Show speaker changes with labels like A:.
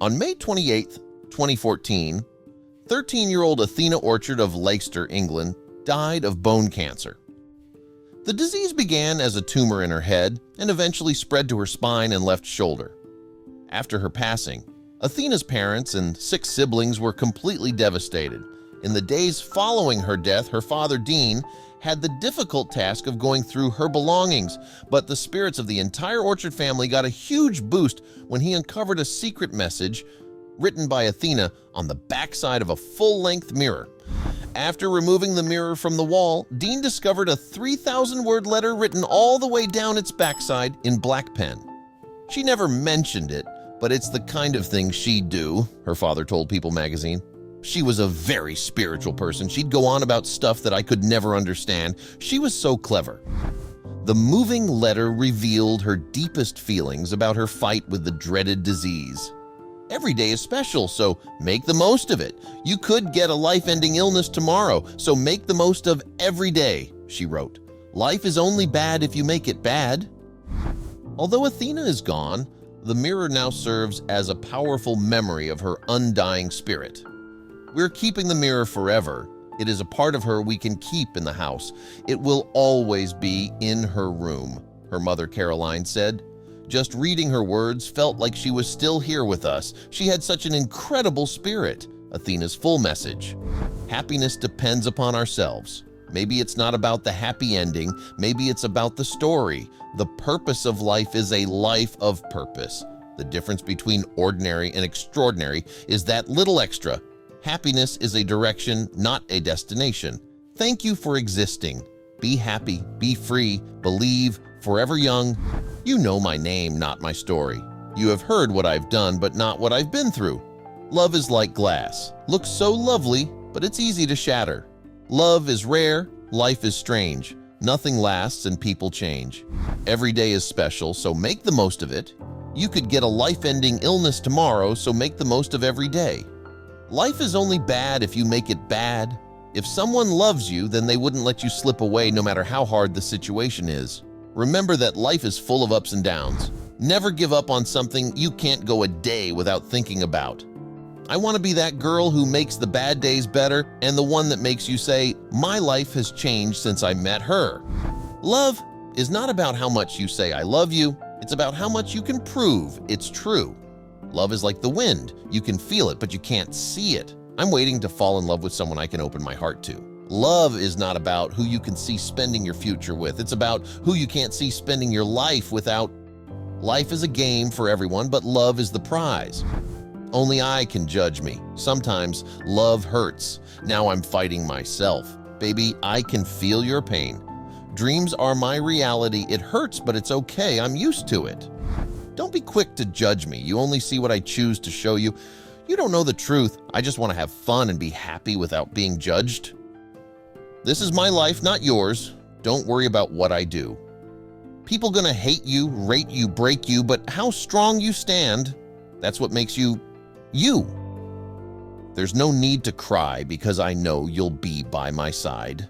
A: On May 28, 2014, 13-year-old Athena Orchard of Leicester, England, died of bone cancer. The disease began as a tumor in her head and eventually spread to her spine and left shoulder. After her passing, Athena's parents and 6 siblings were completely devastated. In the days following her death, her father, Dean, had the difficult task of going through her belongings, but the spirits of the entire Orchard family got a huge boost when he uncovered a secret message written by Athena on the backside of a full-length mirror. After removing the mirror from the wall, Dean discovered a 3,000-word letter written all the way down its backside in black pen. She never mentioned it, but it's the kind of thing she'd do, her father told People magazine. She was a very spiritual person. She'd go on about stuff that I could never understand. She was so clever. The moving letter revealed her deepest feelings about her fight with the dreaded disease. Every day is special, so make the most of it. You could get a life-ending illness tomorrow, so make the most of every day, she wrote. Life is only bad if you make it bad. Although Athena is gone, the mirror now serves as a powerful memory of her undying spirit. We're keeping the mirror forever. It is a part of her we can keep in the house. It will always be in her room, her mother Caroline said. Just reading her words felt like she was still here with us. She had such an incredible spirit. Athena's full message. Happiness depends upon ourselves. Maybe it's not about the happy ending. Maybe it's about the story. The purpose of life is a life of purpose. The difference between ordinary and extraordinary is that little extra. Happiness is a direction, not a destination. Thank you for existing. Be happy, be free, believe, forever young. You know my name, not my story. You have heard what I've done, but not what I've been through. Love is like glass. Looks so lovely, but it's easy to shatter. Love is rare, life is strange. Nothing lasts and people change. Every day is special, so make the most of it. You could get a life-ending illness tomorrow, so make the most of every day. Life is only bad if you make it bad. If someone loves you, then they wouldn't let you slip away no matter how hard the situation is. Remember that life is full of ups and downs. Never give up on something you can't go a day without thinking about. I want to be that girl who makes the bad days better and the one that makes you say, my life has changed since I met her. Love is not about how much you say I love you. It's about how much you can prove it's true. Love is like the wind. You can feel it, but you can't see it. I'm waiting to fall in love with someone I can open my heart to. Love is not about who you can see spending your future with. It's about who you can't see spending your life without. Life is a game for everyone, but love is the prize. Only I can judge me. Sometimes love hurts. Now I'm fighting myself. Baby, I can feel your pain. Dreams are my reality. It hurts, but it's okay. I'm used to it. Don't be quick to judge me. You only see what I choose to show you. You don't know the truth. I just want to have fun and be happy without being judged. This is my life, not yours. Don't worry about what I do. People gonna hate you, rate you, break you, but how strong you stand, that's what makes you, you. There's no need to cry because I know you'll be by my side.